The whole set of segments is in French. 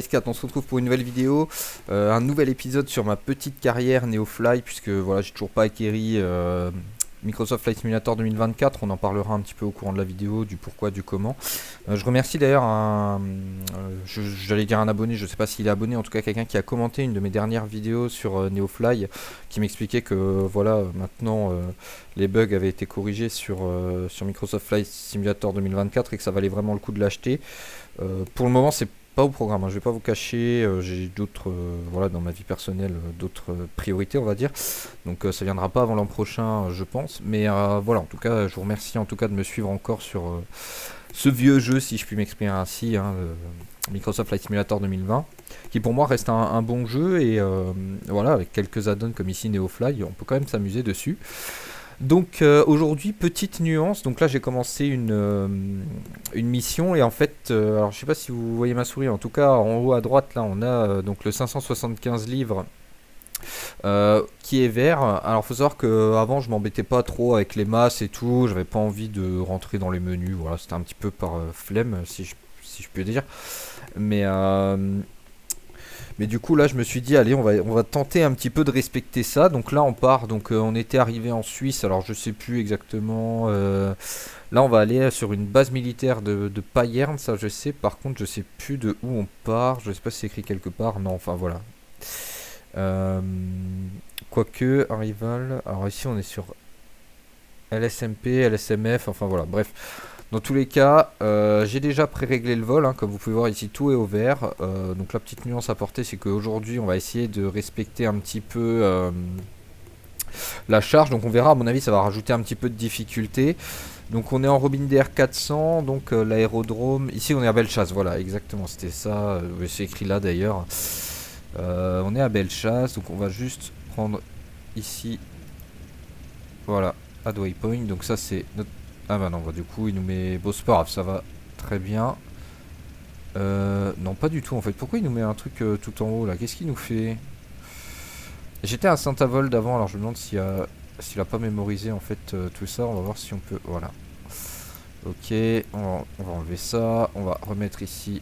X4, on se retrouve pour une nouvelle vidéo, un nouvel épisode sur ma petite carrière Neofly, puisque voilà, j'ai toujours pas acquéri Microsoft Flight Simulator 2024, on en parlera un petit peu au courant de la vidéo, du pourquoi, du comment. Je remercie d'ailleurs j'allais dire un abonné, je sais pas s'il est abonné, en tout cas quelqu'un qui a commenté une de mes dernières vidéos sur Neofly, qui m'expliquait que voilà, maintenant les bugs avaient été corrigés sur Microsoft Flight Simulator 2024 et que ça valait vraiment le coup de l'acheter. Pour le moment, c'est pas au programme, hein, je vais pas vous cacher, j'ai d'autres, voilà, dans ma vie personnelle, d'autres priorités, on va dire. Donc ça viendra pas avant l'an prochain, je pense. Mais voilà, en tout cas, je vous remercie en tout cas de me suivre encore sur ce vieux jeu, si je puis m'exprimer ainsi, hein, Microsoft Flight Simulator 2020, qui pour moi reste un bon jeu et voilà, avec quelques add-ons comme ici Neofly, on peut quand même s'amuser dessus. Donc aujourd'hui, petite nuance, donc là j'ai commencé une mission et en fait, alors je sais pas si vous voyez ma souris, en tout cas en haut à droite là on a donc le 575 livres qui est vert. Alors faut savoir que avant je m'embêtais pas trop avec les masses et tout, j'avais pas envie de rentrer dans les menus, voilà, c'était un petit peu par flemme si je puis dire. Mais du coup là je me suis dit allez on va tenter un petit peu de respecter ça. Donc là on part, donc on était arrivé en Suisse, alors je sais plus exactement, là on va aller sur une base militaire de Payerne, ça je sais. Par contre je sais plus de où on part, je sais pas si c'est écrit quelque part, non enfin voilà. Quoique Arrival, alors ici on est sur LSMP, LSMF, enfin voilà, bref. Dans tous les cas, j'ai déjà pré-réglé le vol, hein, comme vous pouvez voir ici tout est au vert. Donc la petite nuance à porter, c'est qu'aujourd'hui on va essayer de respecter un petit peu la charge. Donc on verra, à mon avis ça va rajouter un petit peu de difficulté. Donc on est en Robin DR 400, donc l'aérodrome, ici on est à Bellechasse, voilà exactement, c'était ça, c'est écrit là d'ailleurs. On est à Bellechasse, donc on va juste prendre ici, voilà, Add Waypoint, donc ça c'est notre... Ah bah non, bah du coup il nous met... Bon c'est pas grave, ça va très bien. Non pas du tout en fait, pourquoi il nous met un truc tout en haut là, qu'est-ce qu'il nous fait? J'étais à Saint-Avold avant, alors je me demande s'il a pas mémorisé en fait tout ça, on va voir si on peut... Voilà. Ok, on va enlever ça, on va remettre ici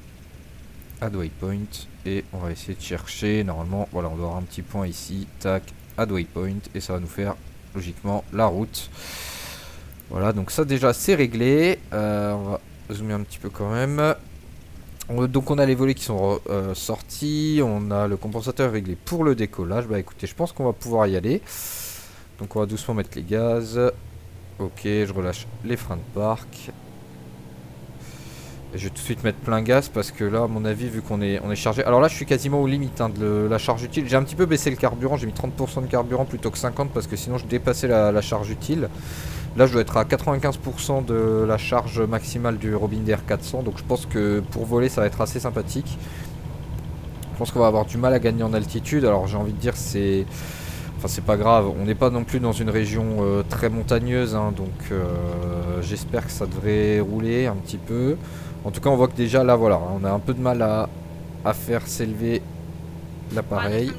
Add Waypoint et on va essayer de chercher. Normalement, voilà, on doit avoir un petit point ici, tac, Add Waypoint et ça va nous faire logiquement la route. Voilà, donc ça déjà c'est réglé. On va zoomer un petit peu quand même. Donc on a les volets qui sont sortis, on a le compensateur réglé pour le décollage. Bah écoutez, je pense qu'on va pouvoir y aller. Donc on va doucement mettre les gaz. Ok, je relâche les freins de parc. Et je vais tout de suite mettre plein gaz parce que là, à mon avis, vu qu'on est chargé... Alors là, je suis quasiment aux limites hein, de la charge utile. J'ai un petit peu baissé le carburant, j'ai mis 30% de carburant plutôt que 50% parce que sinon je dépassais la charge utile. Là, je dois être à 95% de la charge maximale du Robin DR 400. Donc je pense que pour voler, ça va être assez sympathique. Je pense qu'on va avoir du mal à gagner en altitude. Alors j'ai envie de dire, c'est... Enfin, c'est pas grave, on n'est pas non plus dans une région très montagneuse, hein, donc j'espère que ça devrait rouler un petit peu. En tout cas, on voit que déjà là, voilà, on a un peu de mal à faire s'élever l'appareil.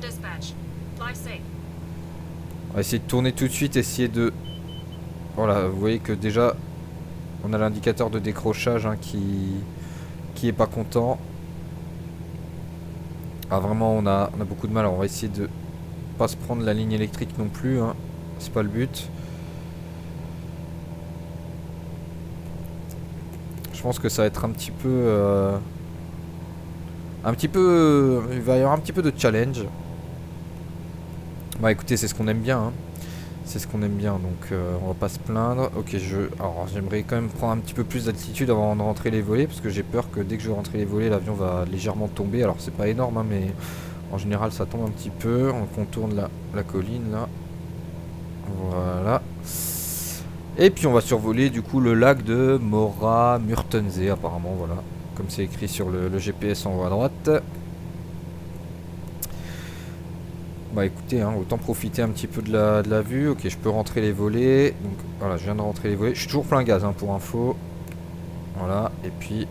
On va essayer de tourner tout de suite, essayer de... Voilà, vous voyez que déjà, on a l'indicateur de décrochage hein, qui est pas content. Ah, vraiment, on a beaucoup de mal, alors on va essayer de pas se prendre la ligne électrique non plus, hein. C'est pas le but. Je pense que ça va être un petit peu... il va y avoir un petit peu de challenge. Bah écoutez, c'est ce qu'on aime bien, hein. C'est ce qu'on aime bien, donc on va pas se plaindre. Ok, alors j'aimerais quand même prendre un petit peu plus d'altitude avant de rentrer les volets, parce que j'ai peur que dès que je vais rentrer les volets, l'avion va légèrement tomber. Alors c'est pas énorme, hein, mais en général ça tombe un petit peu. On contourne la colline là. Voilà. Et puis on va survoler du coup le lac de Mora Murtensee apparemment, voilà. Comme c'est écrit sur le GPS en haut à droite. Bah écoutez, hein, autant profiter un petit peu de la vue. Ok, je peux rentrer les volets. Donc voilà, je viens de rentrer les volets. Je suis toujours plein gaz hein, pour info. Voilà, et puis...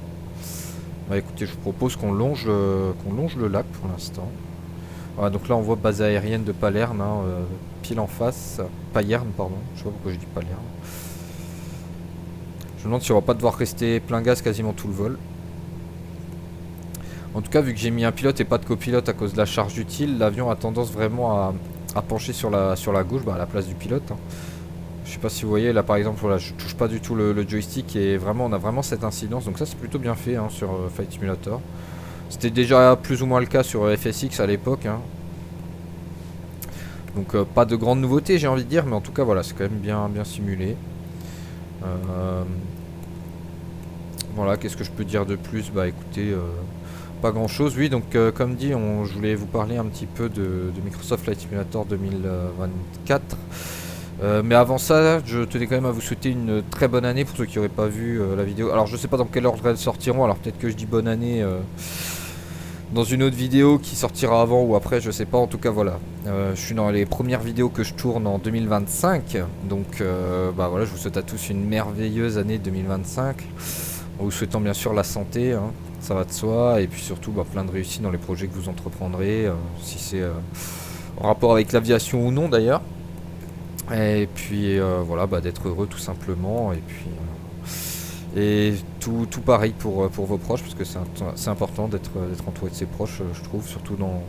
Bah écoutez, je vous propose qu'on longe le lac pour l'instant. Voilà, donc là on voit base aérienne de Palerne, hein, pile en face. Payerne, pardon, je sais pas pourquoi je dis Palerne. Je me demande si on va pas devoir rester plein gaz quasiment tout le vol. En tout cas, vu que j'ai mis un pilote et pas de copilote à cause de la charge utile, l'avion a tendance vraiment à pencher sur la gauche, à la place du pilote, hein. Je sais pas si vous voyez, là par exemple, voilà, je touche pas du tout le joystick et vraiment, on a vraiment cette incidence. Donc ça, c'est plutôt bien fait, hein, sur Flight Simulator. C'était déjà plus ou moins le cas sur FSX à l'époque, hein. Donc pas de grande nouveauté, j'ai envie de dire, mais en tout cas, voilà, c'est quand même bien simulé. Voilà, qu'est-ce que je peux dire de plus? Bah écoutez, pas grand chose. Oui, donc comme dit, je voulais vous parler un petit peu de Microsoft Flight Simulator 2024. Mais avant ça, je tenais quand même à vous souhaiter une très bonne année pour ceux qui n'auraient pas vu la vidéo. Alors je sais pas dans quel ordre elles sortiront, alors peut-être que je dis bonne année dans une autre vidéo qui sortira avant ou après, je sais pas. En tout cas voilà, je suis dans les premières vidéos que je tourne en 2025. Donc bah voilà, je vous souhaite à tous une merveilleuse année 2025. En vous souhaitant bien sûr la santé, hein, ça va de soi. Et puis surtout plein de réussite dans les projets que vous entreprendrez, si c'est en rapport avec l'aviation ou non d'ailleurs. Et puis voilà, d'être heureux tout simplement. Et puis et tout pareil pour vos proches, parce que c'est important d'être entouré de ses proches, je trouve, surtout dans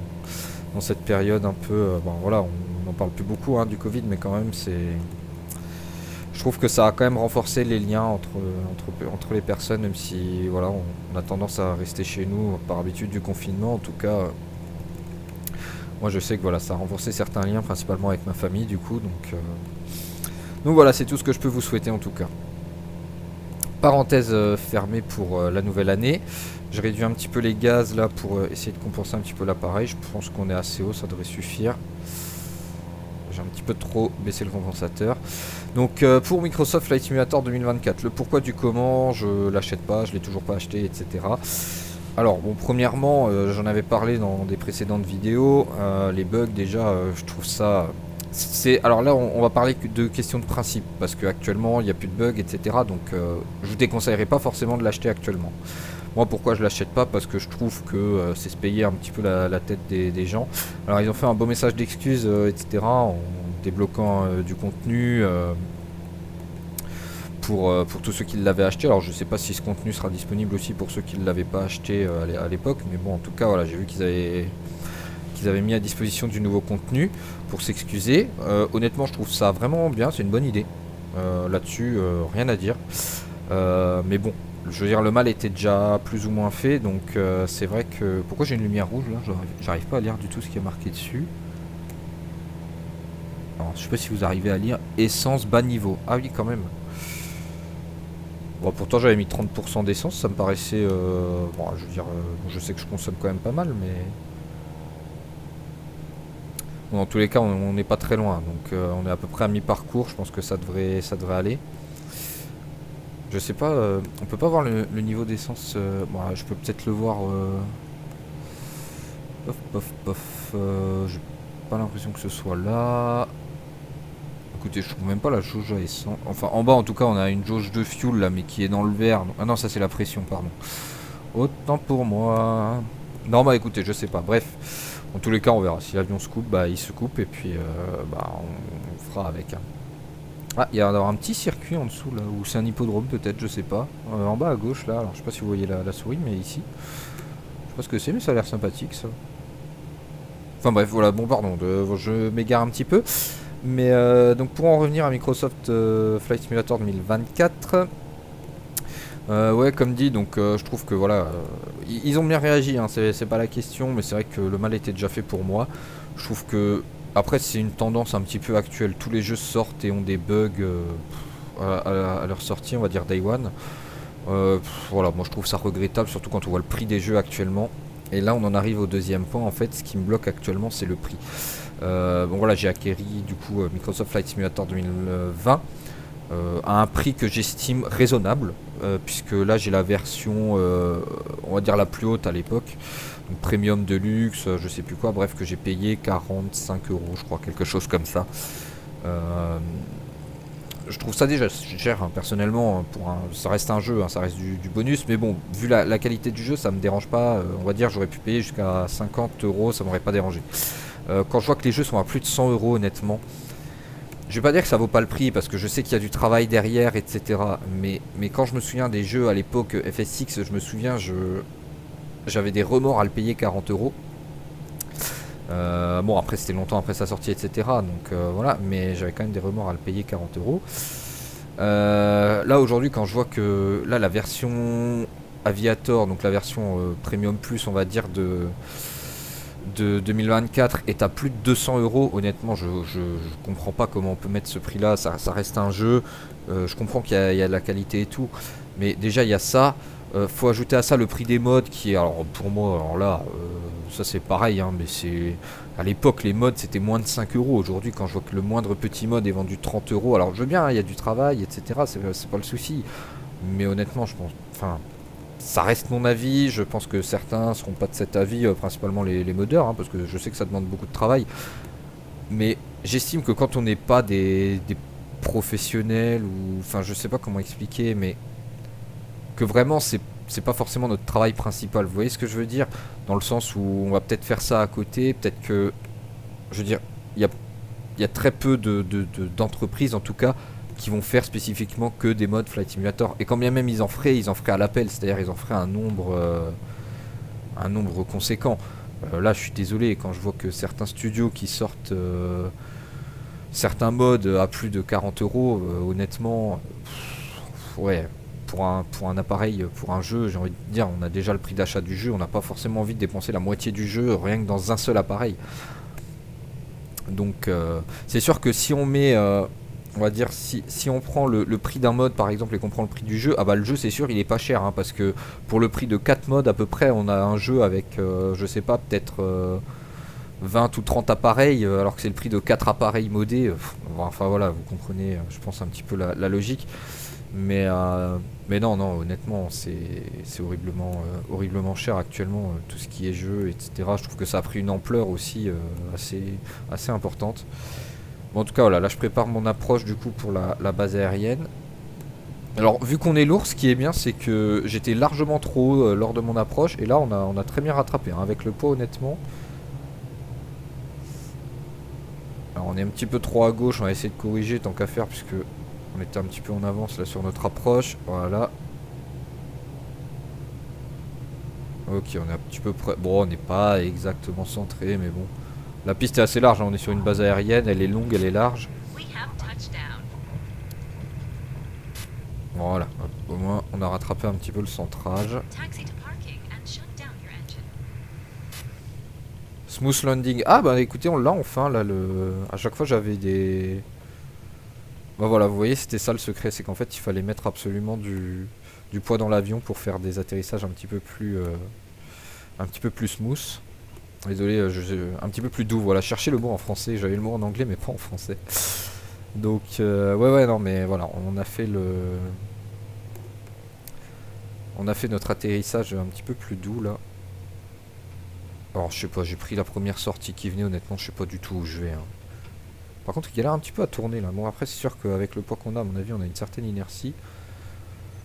cette période un peu. Bon voilà, on n'en parle plus beaucoup, hein, du Covid, mais quand même je trouve que ça a quand même renforcé les liens entre les personnes, même si voilà, on a tendance à rester chez nous par habitude du confinement. En tout cas, moi je sais que voilà, ça a renforcé certains liens, principalement avec ma famille du coup. Donc voilà, c'est tout ce que je peux vous souhaiter en tout cas. Parenthèse fermée pour la nouvelle année. J'ai réduit un petit peu les gaz là pour essayer de compenser un petit peu l'appareil. Je pense qu'on est assez haut, ça devrait suffire. J'ai un petit peu trop baissé le compensateur. Donc pour Microsoft Flight Simulator 2024, le pourquoi du comment, je l'achète pas, je l'ai toujours pas acheté, etc. Alors bon, premièrement, j'en avais parlé dans des précédentes vidéos, les bugs déjà, je trouve ça... Alors là, on va parler de questions de principe, parce qu'actuellement, il n'y a plus de bugs, etc. Donc je vous déconseillerais pas forcément de l'acheter actuellement. Moi, pourquoi je l'achète pas? Parce que je trouve que c'est se payer un petit peu la tête des gens. Alors ils ont fait un beau message d'excuses, etc. en débloquant du contenu pour tous ceux qui l'avaient acheté. Alors je sais pas si ce contenu sera disponible aussi pour ceux qui ne l'avaient pas acheté à l'époque, mais bon, en tout cas voilà, j'ai vu qu'ils avaient mis à disposition du nouveau contenu pour s'excuser. Honnêtement, je trouve ça vraiment bien, c'est une bonne idée. Là-dessus, rien à dire. Mais bon, je veux dire, le mal était déjà plus ou moins fait, donc c'est vrai que... Pourquoi j'ai une lumière rouge là? J'arrive pas à lire du tout ce qui est marqué dessus. Alors, je sais pas si vous arrivez à lire. Essence bas niveau. Ah oui, quand même. Bon, pourtant j'avais mis 30% d'essence, ça me paraissait... Bon, je veux dire, je sais que je consomme quand même pas mal, mais... Bon, dans tous les cas, on n'est pas très loin, donc on est à peu près à mi-parcours, je pense que ça devrait aller. Je sais pas, on peut pas voir le niveau d'essence. Bon, je peux peut-être le voir. Pof. J'ai pas l'impression que ce soit là. Écoutez, je trouve même pas la jauge à essence. Enfin, en bas, en tout cas, on a une jauge de fuel là, mais qui est dans le vert. Ah non, ça c'est la pression, pardon. Autant pour moi. Non, bah écoutez, je sais pas. Bref, en tous les cas, on verra. Si l'avion se coupe, il se coupe et puis on fera avec, hein. Ah, il y a un petit circuit en dessous là, ou c'est un hippodrome peut-être, je sais pas. En bas à gauche là, alors je sais pas si vous voyez la souris, mais ici. Je sais pas ce que c'est, mais ça a l'air sympathique ça. Enfin bref, voilà, bon pardon, je m'égare un petit peu. Mais donc pour en revenir à Microsoft Flight Simulator 2024, ouais, comme dit, donc je trouve que voilà, ils ont bien réagi, hein, c'est pas la question, mais c'est vrai que le mal était déjà fait pour moi. Je trouve que après c'est une tendance un petit peu actuelle, tous les jeux sortent et ont des bugs à leur sortie, on va dire Day One. Voilà, moi je trouve ça regrettable, surtout quand on voit le prix des jeux actuellement. Et là on en arrive au deuxième point, en fait, ce qui me bloque actuellement c'est le prix. Bon voilà, j'ai acquéri du coup Microsoft Flight Simulator 2020 à un prix que j'estime raisonnable, puisque là j'ai la version on va dire la plus haute à l'époque, donc premium de luxe, je sais plus quoi, bref, que j'ai payé 45 euros je crois, quelque chose comme ça. Je trouve ça déjà cher, hein, personnellement, ça reste un jeu, hein, ça reste du bonus, mais bon, vu la qualité du jeu, ça me dérange pas. On va dire, j'aurais pu payer jusqu'à 50 euros, ça m'aurait pas dérangé. Quand je vois que les jeux sont à plus de 100 euros, honnêtement, je vais pas dire que ça vaut pas le prix, parce que je sais qu'il y a du travail derrière, etc. Mais quand je me souviens des jeux à l'époque FSX, je me souviens, j'avais des remords à le payer 40 euros. Bon, après c'était longtemps après sa sortie, etc. Donc voilà, mais j'avais quand même des remords à le payer 40 euros. Là aujourd'hui, quand je vois que là la version Aviator, donc la version Premium Plus, on va dire de 2024 est à plus de 200 euros. Honnêtement, je comprends pas comment on peut mettre ce prix là. Ça reste un jeu. Je comprends qu'il y a de la qualité et tout, mais déjà il y a ça. Faut ajouter à ça le prix des mods qui est, alors pour moi, alors là, ça c'est pareil, hein, mais c'est à l'époque les mods c'était moins de 5 euros. Aujourd'hui, quand je vois que le moindre petit mod est vendu 30 euros, alors je veux bien, il y a du travail, etc. C'est pas le souci, mais honnêtement, je pense, enfin, ça reste mon avis. Je pense que certains seront pas de cet avis, principalement les modeurs, hein, parce que je sais que ça demande beaucoup de travail. Mais j'estime que quand on n'est pas des professionnels ou, enfin, je sais pas comment expliquer, mais que vraiment c'est pas forcément notre travail principal. Vous voyez ce que je veux dire? Dans le sens où on va peut-être faire ça à côté, peut-être que, je veux dire, il y a, il y a très peu d'entreprises en tout cas qui vont faire spécifiquement que des modes Flight Simulator. Et quand bien même ils en feraient à l'appel, c'est-à-dire ils en feraient un nombre conséquent. Là, je suis désolé, quand je vois que certains studios qui sortent certains modes à plus de 40 euros, honnêtement, ouais, pour un appareil, pour un jeu, j'ai envie de dire, on a déjà le prix d'achat du jeu, on n'a pas forcément envie de dépenser la moitié du jeu rien que dans un seul appareil. Donc, c'est sûr que si on met, on va dire, si on prend le prix d'un mode par exemple et qu'on prend le prix du jeu, ah bah le jeu c'est sûr il est pas cher, hein, parce que pour le prix de 4 modes à peu près, on a un jeu avec, je sais pas, peut-être 20 ou 30 appareils, alors que c'est le prix de 4 appareils modés. Enfin voilà, vous comprenez, je pense un petit peu la logique. Mais, non, non, honnêtement, c'est horriblement cher actuellement, tout ce qui est jeu, etc. Je trouve que ça a pris une ampleur aussi assez importante. Bon, en tout cas, voilà, là je prépare mon approche du coup pour la base aérienne. Alors, vu qu'on est lourd, ce qui est bien, c'est que j'étais largement trop haut lors de mon approche, et là on a très bien rattrapé, hein, avec le poids, honnêtement. Alors, on est un petit peu trop à gauche, on va essayer de corriger tant qu'à faire, puisque on était un petit peu en avance là sur notre approche. Voilà. Ok, on est un petit peu près. Bon, on n'est pas exactement centré, mais bon. La piste est assez large, hein, on est sur une base aérienne, elle est longue, elle est large. Voilà, hop, au moins on a rattrapé un petit peu le centrage. Smooth landing. Ah bah écoutez, on l'a enfin là. À chaque fois j'avais des... Bah voilà, vous voyez, c'était ça le secret, c'est qu'en fait il fallait mettre absolument du poids dans l'avion pour faire des atterrissages un petit peu plus smooth. Désolé, un petit peu plus doux, voilà, cherchez le mot en français, j'avais le mot en anglais mais pas en français. Donc ouais non mais voilà, on a fait notre atterrissage un petit peu plus doux là. Alors je sais pas, j'ai pris la première sortie qui venait, honnêtement je sais pas du tout où je vais, hein. Par contre il galère un petit peu à tourner là. Bon après c'est sûr qu'avec le poids qu'on a, à mon avis on a une certaine inertie.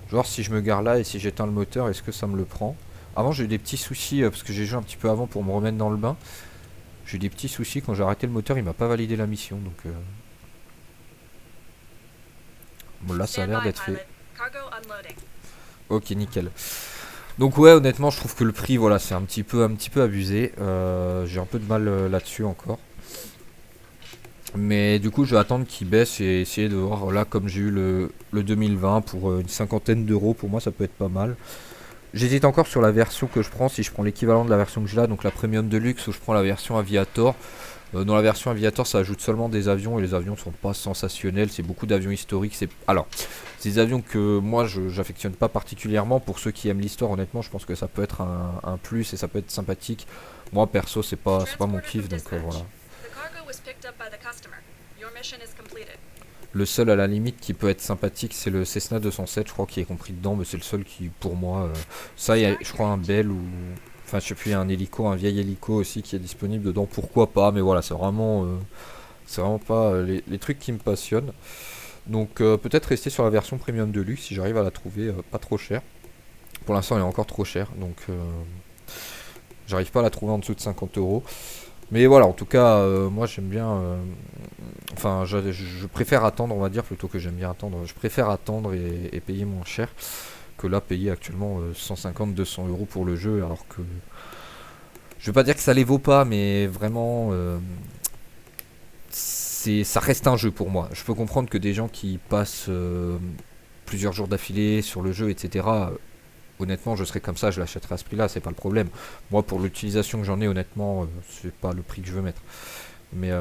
Je vais voir si je me gare là et si j'éteins le moteur, est-ce que ça me le prend. Avant j'ai eu des petits soucis, parce que j'ai joué un petit peu avant pour me remettre dans le bain. J'ai eu des petits soucis, quand j'ai arrêté le moteur il m'a pas validé la mission, donc bon là ça a l'air d'être fait. Ok, nickel. Donc ouais, honnêtement je trouve que le prix, voilà, c'est un petit peu abusé. J'ai un peu de mal là-dessus encore. Mais du coup je vais attendre qu'il baisse et essayer de voir. Là comme j'ai eu le 2020 pour une cinquantaine d'euros, pour moi ça peut être pas mal. J'hésite encore sur la version que je prends, si je prends l'équivalent de la version que j'ai là, donc la Premium Deluxe, ou je prends la version Aviator. Dans la version Aviator ça ajoute seulement des avions, et les avions sont pas sensationnels, c'est beaucoup d'avions historiques. Alors c'est des avions que moi j'affectionne pas particulièrement. Pour ceux qui aiment l'histoire, honnêtement je pense que ça peut être un plus et ça peut être sympathique. Moi perso c'est pas mon kiff, donc voilà. Le seul à la limite qui peut être sympathique c'est le Cessna 207, je crois, qui est compris dedans, mais c'est le seul qui pour moi, ça il y a, je crois, un Bell ou... Enfin je sais plus, il y a un hélico, un vieil hélico aussi qui est disponible dedans, pourquoi pas, mais voilà, c'est vraiment pas les trucs qui me passionnent. Donc peut-être rester sur la version Premium Deluxe si j'arrive à la trouver pas trop chère. Pour l'instant elle est encore trop chère, donc j'arrive pas à la trouver en dessous de 50 euros. Mais voilà, en tout cas, moi j'aime bien... Enfin, je préfère attendre, on va dire, plutôt que j'aime bien attendre. Je préfère attendre et payer moins cher que là, payer actuellement 150-200 euros pour le jeu, alors que... Je veux pas dire que ça les vaut pas, mais vraiment... ça reste un jeu pour moi. Je peux comprendre que des gens qui passent plusieurs jours d'affilée sur le jeu, etc. Honnêtement, je serais comme ça, je l'achèterais à ce prix-là, c'est pas le problème. Moi, pour l'utilisation que j'en ai, honnêtement, c'est pas le prix que je veux mettre. Mais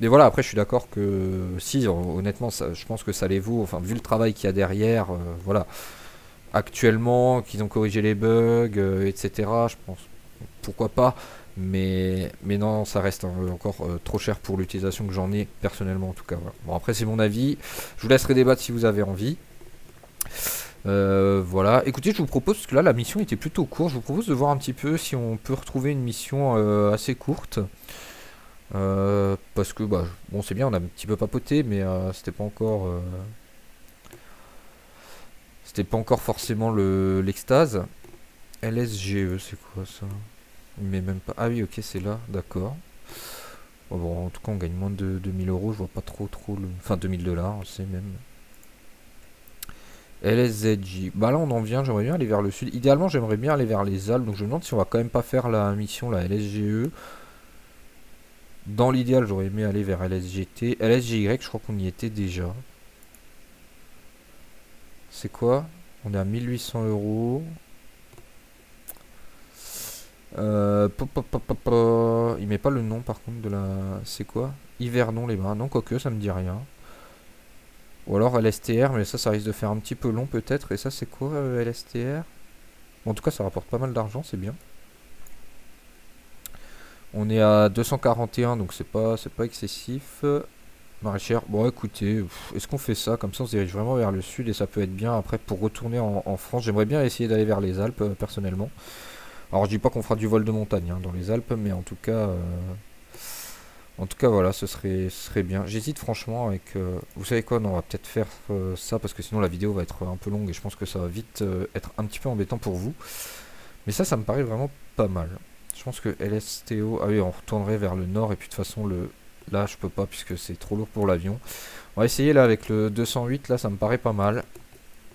voilà, après, je suis d'accord que si, honnêtement, je pense que ça les vaut. Enfin, vu le travail qu'il y a derrière, voilà. Actuellement, qu'ils ont corrigé les bugs, etc. Je pense, pourquoi pas. Mais non, ça reste encore trop cher pour l'utilisation que j'en ai, personnellement en tout cas. Voilà. Bon, après, c'est mon avis. Je vous laisserai débattre si vous avez envie. Voilà, écoutez, je vous propose, parce que là la mission était plutôt courte, je vous propose de voir un petit peu si on peut retrouver une mission assez courte. Parce que, bah, bon, c'est bien, on a un petit peu papoté, mais c'était pas encore forcément l'extase. LSGE, c'est quoi ça? Mais même pas. Ah oui, ok, c'est là, d'accord. Bon, en tout cas, on gagne moins de 2000 euros, je vois pas trop le. Enfin, 2000 dollars, c'est même. LSZJ. Bah là on en vient, j'aimerais bien aller vers le sud. Idéalement j'aimerais bien aller vers les Alpes. Donc je me demande si on va quand même pas faire la mission, la LSGE. Dans l'idéal j'aurais aimé aller vers LSGT. LSGY je crois qu'on y était déjà. C'est quoi? On est à 1800 euros. Il met pas le nom par contre de la... C'est quoi? Hivernon les bains. Non, quoique ça me dit rien. Ou alors LSTR, mais ça risque de faire un petit peu long peut-être. Et ça c'est quoi LSTR? Bon, en tout cas ça rapporte pas mal d'argent, c'est bien. On est à 241, donc c'est pas excessif. Maraîchère, bon écoutez, est-ce qu'on fait ça? Comme ça on se dirige vraiment vers le sud et ça peut être bien. Après pour retourner en France, j'aimerais bien essayer d'aller vers les Alpes personnellement. Alors je dis pas qu'on fera du vol de montagne dans les Alpes, mais en tout cas voilà, ce serait bien. J'hésite franchement avec... vous savez quoi, non, on va peut-être faire ça parce que sinon la vidéo va être un peu longue et je pense que ça va vite être un petit peu embêtant pour vous. Mais ça me paraît vraiment pas mal. Je pense que LSTO... Ah oui, on retournerait vers le nord et puis de toute façon là je peux pas puisque c'est trop lourd pour l'avion. On va essayer là avec le 208, là ça me paraît pas mal.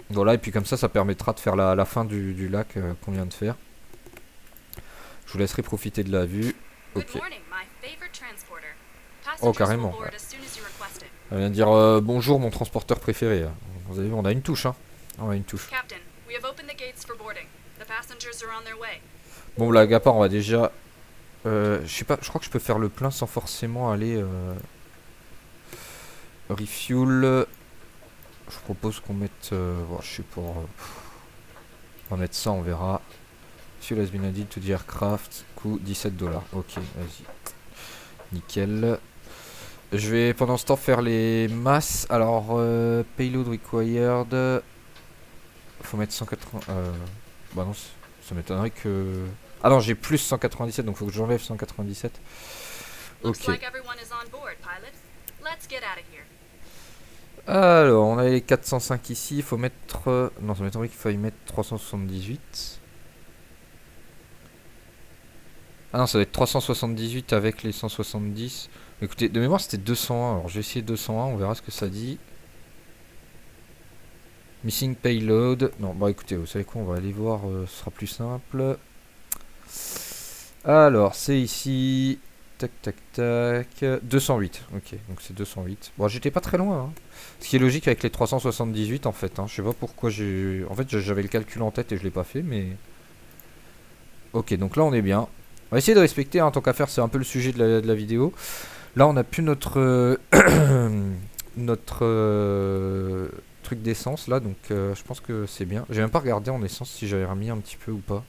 Voilà, et puis comme ça permettra de faire la fin du lac qu'on vient de faire. Je vous laisserai profiter de la vue. Ok. Oh, carrément. Ouais. Elle vient de dire bonjour mon transporteur préféré. Vous avez vu, on a une touche, hein. On a une touche. Bon, blague à part, on va déjà... je sais pas, je crois que je peux faire le plein sans forcément aller... refuel. Je propose qu'on mette... bon, je sais pas... on va mettre ça, on verra. Fuel has been added to the aircraft. Coût 17 dollars. Ok, vas-y. Nickel. Je vais pendant ce temps faire les masses. Alors, payload required. Faut mettre 180... bah non, ça m'étonnerait que... Ah non, j'ai plus 197, donc faut que j'enlève 197. Ok. Alors, on a les 405 ici. Il faut mettre... non, ça m'étonnerait qu'il faille mettre 378. Ah non, ça va être 378 avec les 170. Écoutez, de mémoire c'était 201. Alors je vais essayer 201, on verra ce que ça dit. Missing payload. Non, bah écoutez, vous savez quoi, on va aller voir, ce sera plus simple. Alors, c'est ici. Tac, tac, tac. 208. Ok, donc c'est 208. Bon, j'étais pas très loin. Hein. Ce qui est logique avec les 378 en fait. Hein. Je sais pas pourquoi j'ai... En fait, j'avais le calcul en tête et je l'ai pas fait, mais... Ok, donc là on est bien. On va essayer de respecter, hein, tant qu'à faire, c'est un peu le sujet de la vidéo. Là, on a plus notre truc d'essence, là, donc je pense que c'est bien. J'ai même pas regardé en essence si j'avais remis un petit peu ou pas.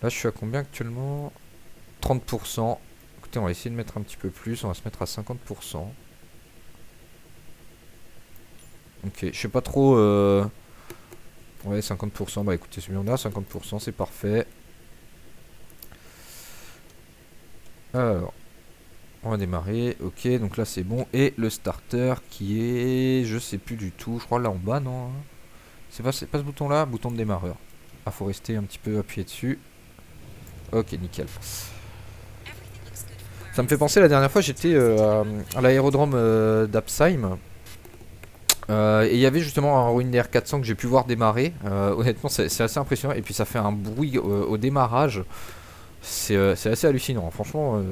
Là, je suis à combien actuellement? 30%. Écoutez, on va essayer de mettre un petit peu plus. On va se mettre à 50%. Ok, je sais pas trop... Ouais, 50%. Bah écoutez, c'est bien, on est à 50%, c'est parfait. Alors, on va démarrer, ok, donc là c'est bon. Et le starter qui est, je sais plus du tout, je crois là en bas, non? C'est pas ce bouton là, bouton de démarreur. Ah, faut rester un petit peu appuyé dessus. Ok, nickel. Ça me fait penser, la dernière fois j'étais à l'aérodrome d'Apsheim. Et il y avait justement un Ruin DR400 que j'ai pu voir démarrer. Honnêtement, c'est assez impressionnant. Et puis ça fait un bruit au démarrage. C'est assez hallucinant. Franchement,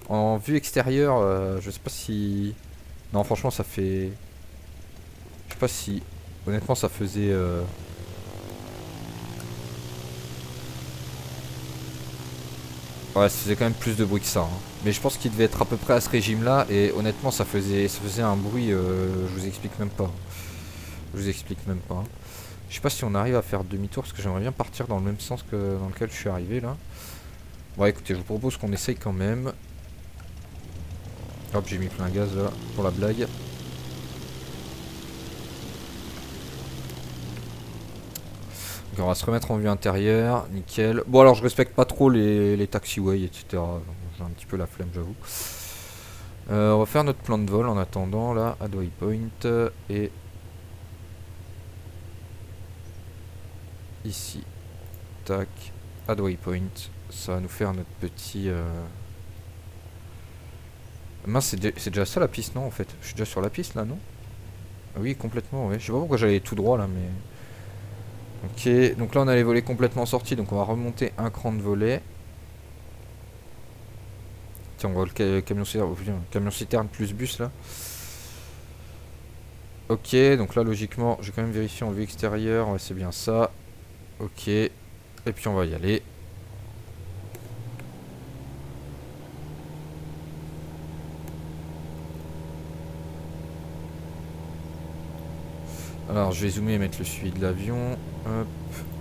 en vue extérieure, je sais pas si. Non, franchement, ça fait. Je sais pas si. Honnêtement, ça faisait. Ouais, ça faisait quand même plus de bruit que ça, hein. Mais je pense qu'il devait être à peu près à ce régime-là. Et honnêtement, ça faisait un bruit. Je vous explique même pas. Je vous explique même pas, hein. Je sais pas si on arrive à faire demi-tour parce que j'aimerais bien partir dans le même sens que dans lequel je suis arrivé là. Bon, écoutez, je vous propose qu'on essaye quand même. Hop, j'ai mis plein gaz là pour la blague. Donc on va se remettre en vue intérieure, nickel. Bon, alors je respecte pas trop les taxiways, etc. J'ai un petit peu la flemme, j'avoue. On va faire notre plan de vol en attendant là, add waypoint et ici, tac, add waypoint. Ça va nous faire notre petit. Mince, c'est déjà ça la piste, non en fait? Je suis déjà sur la piste là, non? Ah oui, complètement, ouais. Je sais pas pourquoi j'allais tout droit là, mais. Ok, donc là on a les volets complètement sortis, donc on va remonter un cran de volet. Tiens, on voit le camion citerne plus bus là. Ok, donc là logiquement, j'ai quand même vérifié en vue extérieure, ouais, c'est bien ça. Ok, et puis on va y aller. Alors je vais zoomer et mettre le suivi de l'avion. Hop,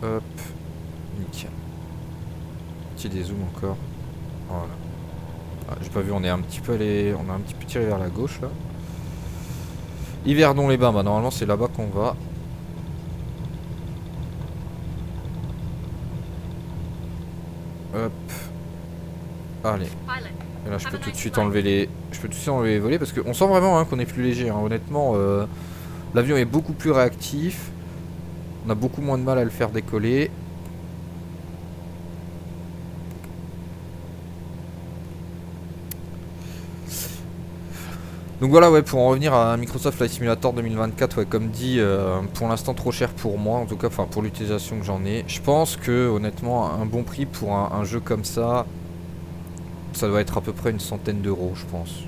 hop, nickel. Petit dézoom encore. Voilà. Ah, j'ai pas vu, on est un petit peu allé, on a un petit peu tiré vers la gauche là. Yverdon-les-Bains, bah normalement c'est là-bas qu'on va. Hop. Allez. Et là je peux tout de suite enlever les. Je peux tout de suite enlever les volets parce qu'on sent vraiment, hein, qu'on est plus léger, hein. Honnêtement, l'avion est beaucoup plus réactif. On a beaucoup moins de mal à le faire décoller. Donc voilà, ouais, pour en revenir à Microsoft Flight Simulator 2024, ouais, comme dit, pour l'instant trop cher pour moi, en tout cas, enfin pour l'utilisation que j'en ai. Je pense que honnêtement, un bon prix pour un jeu comme ça doit être à peu près une centaine d'euros, je pense.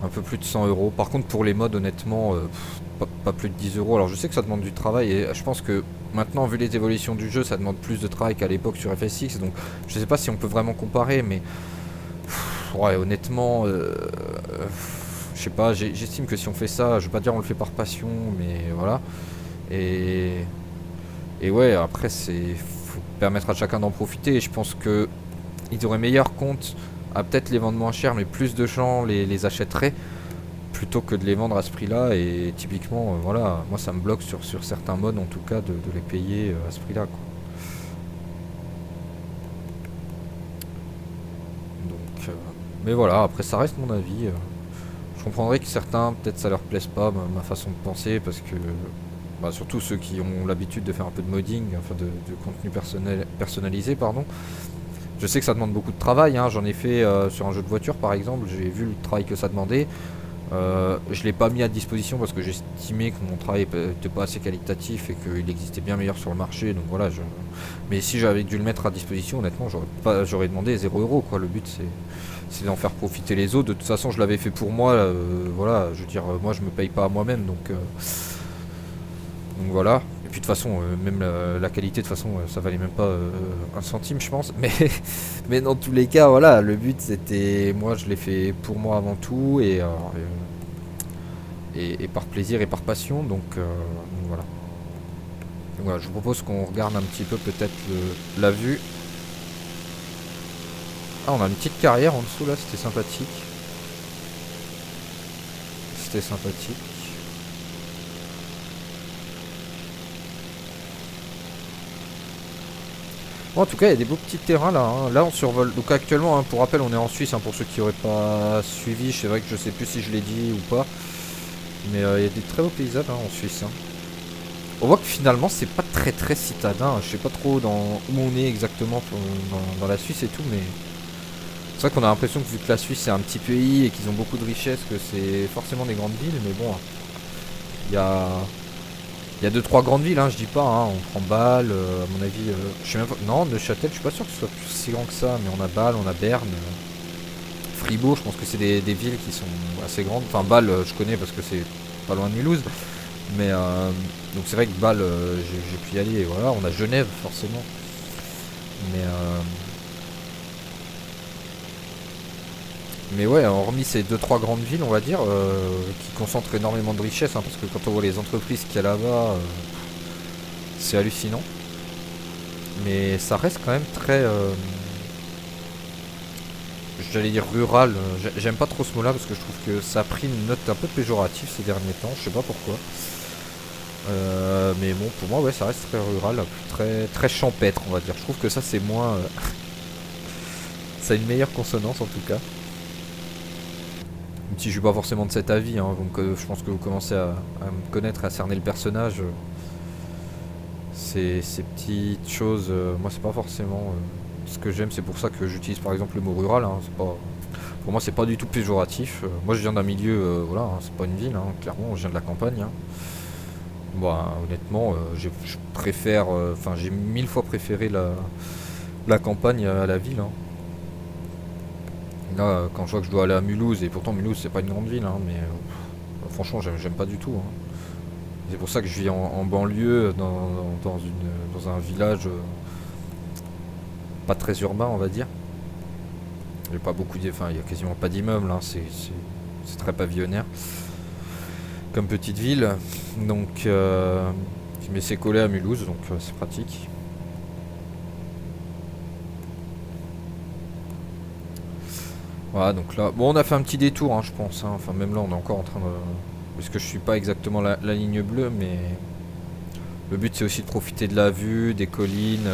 Un peu plus de 100 euros. Par contre, pour les mods, honnêtement, pas plus de 10 euros. Alors je sais que ça demande du travail et je pense que maintenant, vu les évolutions du jeu, ça demande plus de travail qu'à l'époque sur FSX. Donc je sais pas si on peut vraiment comparer, mais ouais, honnêtement, je sais pas, j'estime que si on fait ça, je vais pas dire on le fait par passion, mais voilà. Et, et ouais, après, faut permettre à chacun d'en profiter. Et je pense que ils auraient meilleur compte à peut-être les vendre moins cher, mais plus de gens les achèteraient plutôt que de les vendre à ce prix-là. Et typiquement, voilà, moi ça me bloque sur certains modes en tout cas de les payer à ce prix-là, quoi. Donc, mais voilà, après ça reste mon avis. Je comprendrais que certains, peut-être ça leur plaise pas ma façon de penser parce que bah, surtout ceux qui ont l'habitude de faire un peu de modding, enfin de contenu personnalisé, pardon. Je sais que ça demande beaucoup de travail, hein. J'en ai fait sur un jeu de voiture par exemple, j'ai vu le travail que ça demandait. Je l'ai pas mis à disposition parce que j'estimais que mon travail n'était pas assez qualitatif et qu'il existait bien meilleur sur le marché. Donc voilà, mais si j'avais dû le mettre à disposition, honnêtement, j'aurais demandé 0 € quoi. Le but c'est d'en faire profiter les autres. De toute façon, je l'avais fait pour moi. Voilà, je veux dire, moi je me paye pas à moi-même, donc voilà. Et puis de toute façon, même la qualité, de toute façon, ça valait même pas un centime, je pense. Mais dans tous les cas, voilà, le but c'était, moi je l'ai fait pour moi avant tout et par plaisir et par passion. Donc voilà. Donc voilà, je vous propose qu'on regarde un petit peu peut-être la vue. Ah, on a une petite carrière en dessous là, c'était sympathique. C'était sympathique. Bon, en tout cas, il y a des beaux petits terrains là, hein. Là, on survole. Donc actuellement, hein, pour rappel, on est en Suisse, hein, pour ceux qui n'auraient pas suivi. C'est vrai que je sais plus si je l'ai dit ou pas. Mais il y a des très beaux paysages, hein, en Suisse, hein. On voit que finalement, c'est pas très très citadin. Je sais pas trop où on est exactement dans la Suisse et tout, mais c'est vrai qu'on a l'impression que vu que la Suisse c'est un petit pays et qu'ils ont beaucoup de richesses, que c'est forcément des grandes villes. Mais bon, Il y a... Il y a 2-3 grandes villes, hein, je dis pas, hein. On prend Bâle, à mon avis, je sais même pas, non, Neuchâtel, je suis pas sûr que ce soit si grand que ça, mais on a Bâle, on a Berne, Fribourg, je pense que c'est des villes qui sont assez grandes. Enfin, Bâle, je connais parce que c'est pas loin de Mulhouse, mais donc c'est vrai que Bâle, j'ai pu y aller, et voilà, on a Genève, forcément, mais ouais, hormis ces 2-3 grandes villes, on va dire, qui concentrent énormément de richesses, hein, parce que quand on voit les entreprises qu'il y a là-bas, c'est hallucinant. Mais ça reste quand même très, j'allais dire rural. J'aime pas trop ce mot-là parce que je trouve que ça a pris une note un peu péjorative ces derniers temps. Je sais pas pourquoi. Mais bon, pour moi, ouais, ça reste très rural, très très champêtre, on va dire. Je trouve que ça c'est moins, ça a une meilleure consonance en tout cas. Même si je suis pas forcément de cet avis, hein, donc je pense que vous commencez à me connaître, à cerner le personnage. Ces petites choses, moi c'est pas forcément ce que j'aime, c'est pour ça que j'utilise par exemple le mot rural, hein, c'est pas, pour moi c'est pas du tout péjoratif. Moi je viens d'un milieu, voilà, hein, c'est pas une ville, hein, clairement, je viens de la campagne. Hein. Bon, honnêtement, je préfère, enfin j'ai 1000 fois préféré la campagne à la ville. Hein. Là, quand je vois que je dois aller à Mulhouse, et pourtant Mulhouse c'est pas une grande ville, hein, mais franchement j'aime pas du tout. Hein. C'est pour ça que je vis en banlieue, dans un village pas très urbain, on va dire. Il y a pas beaucoup enfin, il y a quasiment pas d'immeubles, hein, c'est très pavillonnaire comme petite ville. Donc, mais c'est collé à Mulhouse, donc c'est pratique. Voilà, donc là, bon, on a fait un petit détour, hein, je pense. Hein. Enfin, même là, on est encore en train de, parce que je suis pas exactement la ligne bleue, mais le but c'est aussi de profiter de la vue, des collines,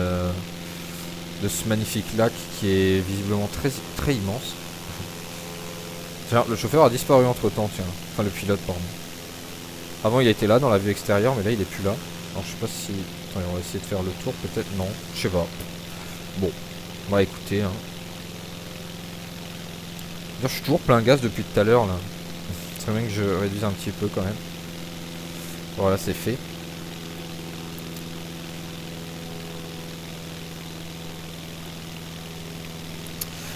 de ce magnifique lac qui est visiblement très, très immense. Tiens, le chauffeur a disparu entre temps, tiens. Enfin, le pilote, pardon. Avant, il était là dans la vue extérieure, mais là, il est plus là. Alors, je sais pas si. Attendez, on va essayer de faire le tour, peut-être. Non, je sais pas. Bon, on va écouter. Hein. Je suis toujours plein gaz depuis tout à l'heure, là. C'est bien que je réduise un petit peu quand même. Voilà, c'est fait.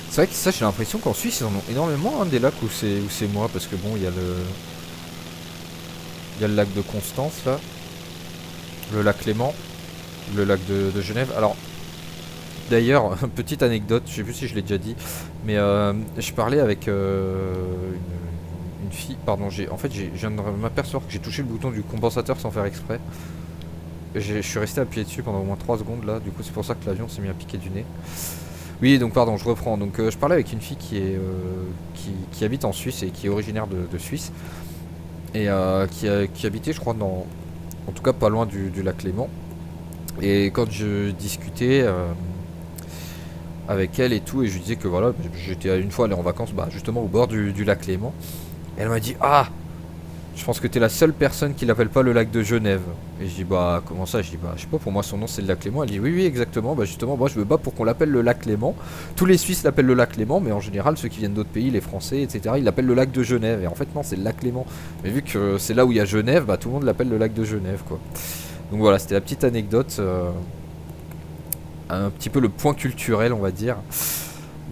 C'est vrai que ça, j'ai l'impression qu'en Suisse, ils en ont énormément, hein, des lacs où c'est moi, parce que bon, il y a le lac de Constance, là, le lac Léman, le lac de Genève. Alors, d'ailleurs, petite anecdote, je sais plus si je l'ai déjà dit, mais je parlais avec une fille, pardon, en fait, je viens de m'apercevoir que j'ai touché le bouton du compensateur sans faire exprès. Je suis resté appuyé dessus pendant au moins 3 secondes, là, du coup, c'est pour ça que l'avion s'est mis à piquer du nez. Oui, donc pardon, je reprends. Donc je parlais avec une fille qui habite en Suisse et qui est originaire de Suisse et qui habitait, je crois, en tout cas pas loin du lac Léman. Et quand je discutais avec elle et tout, et je lui disais que voilà, j'étais une fois allé en vacances, bah, justement au bord du lac Léman, et elle m'a dit ah, je pense que t'es la seule personne qui l'appelle pas le lac de Genève. Et je dis bah comment ça? Je dis bah je sais pas, pour moi son nom c'est le lac Léman. Elle dit oui exactement, bah justement moi je me bats pour qu'on l'appelle le lac Léman. Tous les Suisses l'appellent le lac Léman, mais en général ceux qui viennent d'autres pays, les Français, etc., ils l'appellent le lac de Genève. Et en fait non, c'est le lac Léman. Mais vu que c'est là où il y a Genève, bah tout le monde l'appelle le lac de Genève quoi. Donc voilà, c'était la petite anecdote, un petit peu le point culturel on va dire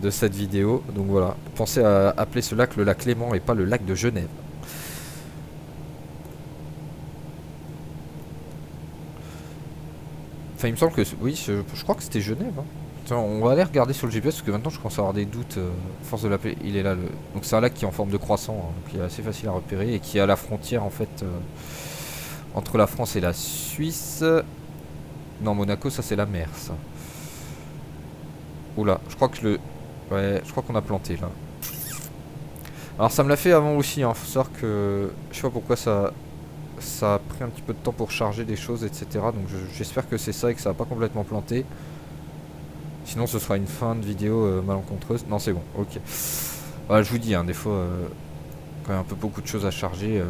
de cette vidéo. Donc voilà, pensez à appeler ce lac le lac Léman et pas le lac de Genève. Enfin, il me semble que oui, je crois que c'était Genève. Hein. Attends, on va aller regarder sur le GPS parce que maintenant je commence à avoir des doutes. À force de l'appeler, il est là. Donc c'est un lac qui est en forme de croissant, hein, qui est assez facile à repérer et qui est à la frontière en fait entre la France et la Suisse. Non, Monaco, ça c'est la mer, ça. Oula, je crois que ouais, je crois qu'on a planté là. Alors ça me l'a fait avant aussi. Hein. Faut savoir que je sais pas pourquoi ça a pris un petit peu de temps pour charger des choses, etc. Donc j'espère que c'est ça et que ça n'a pas complètement planté. Sinon ce sera une fin de vidéo malencontreuse. Non c'est bon, ok. Voilà, je vous dis, hein, des fois, quand il y a un peu beaucoup de choses à charger.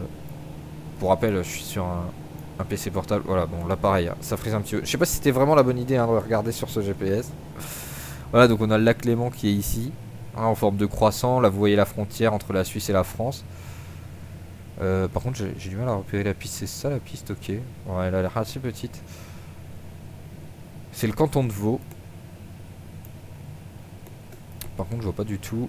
Pour rappel, je suis sur un PC portable. Voilà, bon là pareil, hein, ça frise un petit peu. Je sais pas si c'était vraiment la bonne idée hein, de regarder sur ce GPS. Voilà, donc on a le lac Léman qui est ici, hein, en forme de croissant. Là vous voyez la frontière entre la Suisse et la France. Par contre j'ai du mal à repérer la piste, c'est ça la piste, ok. Ouais, elle a l'air assez petite. C'est le canton de Vaud. Par contre je vois pas du tout.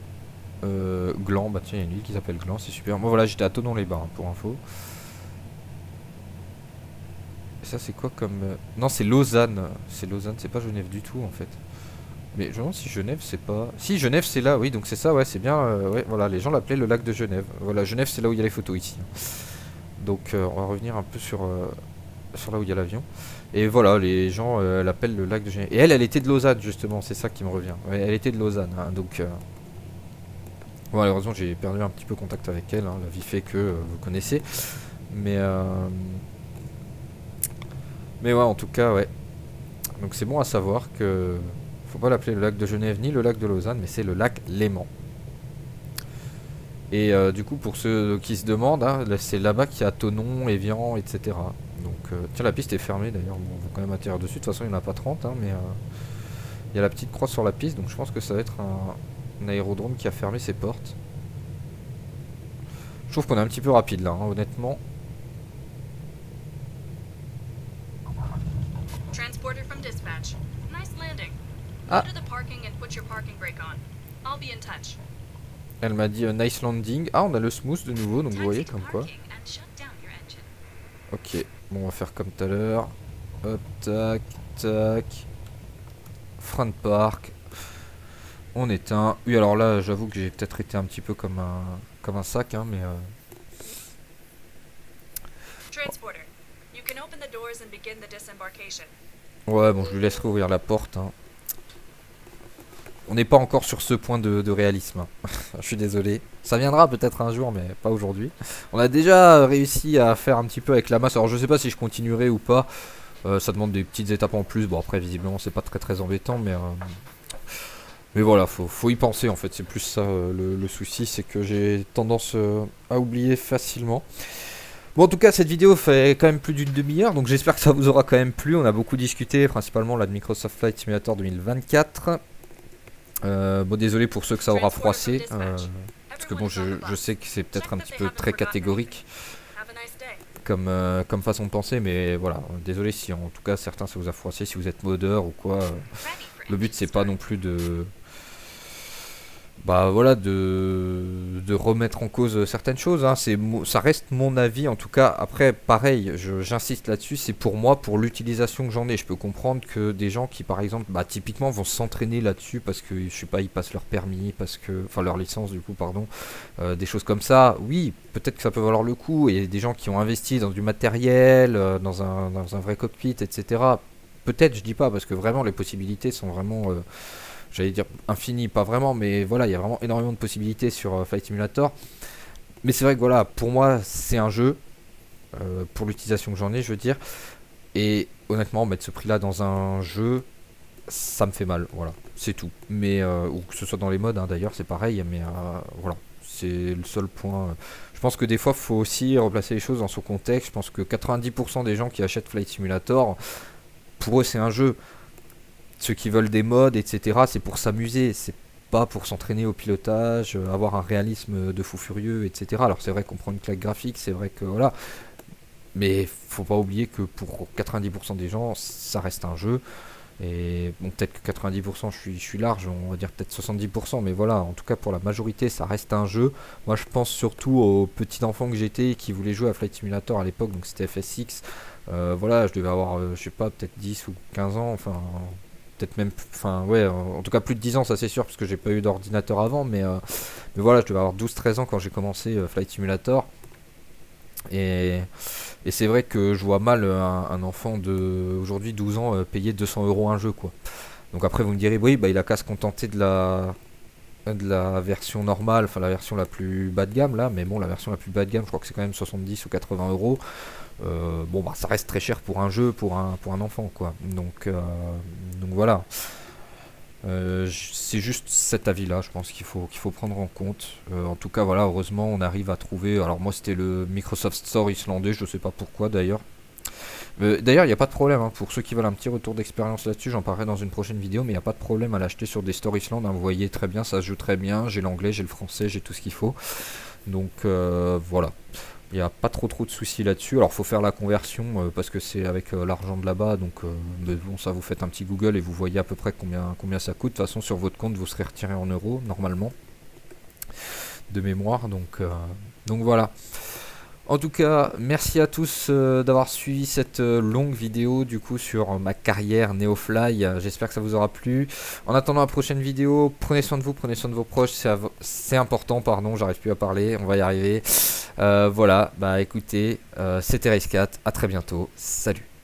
Gland, bah tiens il y a une ville qui s'appelle Gland, c'est super. Moi voilà, j'étais à Thonon-les-Bains hein, pour info. Et ça c'est quoi comme... Non c'est Lausanne. C'est Lausanne, c'est pas Genève du tout en fait. Mais je me demande si Genève c'est pas... Si Genève c'est là, oui donc c'est ça, ouais c'est bien. Ouais voilà, les gens l'appelaient le lac de Genève. Voilà, Genève c'est là où il y a les photos ici. Donc on va revenir un peu sur là où il y a l'avion. Et voilà, les gens l'appellent le lac de Genève. Et elle était de Lausanne justement, c'est ça qui me revient. Ouais, elle était de Lausanne, hein, donc... Bon, malheureusement j'ai perdu un petit peu contact avec elle, hein, la vie fait que vous connaissez. Mais... Mais ouais, en tout cas, ouais. Donc c'est bon à savoir que... Faut pas l'appeler le lac de Genève ni le lac de Lausanne, mais c'est le lac Léman. Et du coup, pour ceux qui se demandent, hein, c'est là-bas qu'il y a Thonon, Évian, etc. Donc, tiens, la piste est fermée d'ailleurs. Bon, on va quand même atterrir dessus. De toute façon, il n'y en a pas 30, hein, mais il y a la petite croix sur la piste. Donc, je pense que ça va être un aérodrome qui a fermé ses portes. Je trouve qu'on est un petit peu rapide là, hein, honnêtement. Transporter from dispatch. Nice landing. Ah. Go to the parking and put your parking brake on. I'll be in touch. Elle m'a dit nice landing. Ah, on a le smooth de nouveau, donc vous voyez comme quoi. Ok, bon, on va faire comme tout à l'heure. Hop, tac, tac. Front park. On éteint. Oui, alors là, j'avoue que j'ai peut-être été un petit peu comme un sac, hein, mais... Transporter. You can open the doors and begin the disembarkation. Ouais, bon, je lui laisserai ouvrir la porte, hein. On n'est pas encore sur ce point de réalisme, hein. Je suis désolé. Ça viendra peut-être un jour, mais pas aujourd'hui. On a déjà réussi à faire un petit peu avec la masse. Alors je sais pas si je continuerai ou pas. Ça demande des petites étapes en plus. Bon après visiblement c'est pas très embêtant, mais voilà, faut y penser en fait. C'est plus ça le souci, c'est que j'ai tendance à oublier facilement. Bon, en tout cas, cette vidéo fait quand même plus d'une demi-heure, donc j'espère que ça vous aura quand même plu. On a beaucoup discuté, principalement là de Microsoft Flight Simulator 2024. Bon, désolé pour ceux que ça aura froissé, parce que bon, je sais que c'est peut-être un petit peu très catégorique comme façon de penser, mais voilà, désolé si en tout cas certains ça vous a froissé, si vous êtes modeur ou quoi. Le but c'est pas non plus de... Bah voilà, de remettre en cause certaines choses, hein. Ça reste mon avis en tout cas. Après pareil, j'insiste là-dessus, c'est pour moi, pour l'utilisation que j'en ai. Je peux comprendre que des gens qui par exemple, bah typiquement vont s'entraîner là-dessus parce que je sais pas, ils passent leur permis, parce que, enfin leur licence du coup pardon, des choses comme ça, oui, peut-être que ça peut valoir le coup. Et des gens qui ont investi dans du matériel, dans un vrai cockpit, etc. Peut-être, je dis pas, parce que vraiment les possibilités sont vraiment... j'allais dire infini, pas vraiment, mais voilà, il y a vraiment énormément de possibilités sur Flight Simulator. Mais c'est vrai que voilà, pour moi, c'est un jeu, pour l'utilisation que j'en ai, je veux dire. Et honnêtement, mettre ce prix-là dans un jeu, ça me fait mal, voilà, c'est tout. Mais, ou que ce soit dans les modes, hein, d'ailleurs, c'est pareil, mais voilà, c'est le seul point. Je pense que des fois, il faut aussi replacer les choses dans son contexte. Je pense que 90% des gens qui achètent Flight Simulator, pour eux, c'est un jeu. Ceux qui veulent des modes, etc., c'est pour s'amuser, c'est pas pour s'entraîner au pilotage, avoir un réalisme de fou furieux, etc. Alors c'est vrai qu'on prend une claque graphique, c'est vrai que voilà, mais faut pas oublier que pour 90% des gens, ça reste un jeu. Et bon, peut-être que 90%, je suis large, on va dire peut-être 70%, mais voilà, en tout cas pour la majorité, ça reste un jeu. Moi je pense surtout aux petits enfants que j'étais qui voulaient jouer à Flight Simulator à l'époque, donc c'était FSX. Voilà, je devais avoir, je sais pas, peut-être 10 ou 15 ans, enfin... peut-être même, enfin ouais, en tout cas plus de 10 ans, ça c'est sûr, parce que j'ai pas eu d'ordinateur avant, mais voilà, je devais avoir 12-13 ans quand j'ai commencé Flight Simulator. Et c'est vrai que je vois mal un enfant de aujourd'hui 12 ans payer 200 € un jeu, quoi. Donc après vous me direz, oui, bah il a qu'à se contenter de la version normale, enfin la version la plus bas de gamme là, mais bon, la version la plus bas de gamme, je crois que c'est quand même 70 ou 80 €. Bon bah ça reste très cher pour un jeu, pour un enfant, quoi. Donc voilà. C'est juste cet avis là, je pense qu'il faut prendre en compte. En tout cas voilà, heureusement on arrive à trouver. Alors moi c'était le Microsoft Store islandais, je sais pas pourquoi d'ailleurs. D'ailleurs il n'y a pas de problème, hein, pour ceux qui veulent un petit retour d'expérience là-dessus, j'en parlerai dans une prochaine vidéo, mais il n'y a pas de problème à l'acheter sur des stores Island, hein, vous voyez très bien, ça se joue très bien, j'ai l'anglais, j'ai le français, j'ai tout ce qu'il faut. Donc voilà. Il n'y a pas trop de soucis là-dessus. Alors faut faire la conversion parce que c'est avec l'argent de là-bas. Donc mais bon, ça vous faites un petit Google et vous voyez à peu près combien ça coûte. De toute façon sur votre compte vous serez retiré en euros normalement de mémoire. Donc voilà. En tout cas, merci à tous d'avoir suivi cette longue vidéo du coup sur ma carrière Neofly. J'espère que ça vous aura plu. En attendant la prochaine vidéo, prenez soin de vous, prenez soin de vos proches. C'est important, pardon, j'arrive plus à parler, on va y arriver. Voilà, bah écoutez, c'était Race4, à très bientôt, salut.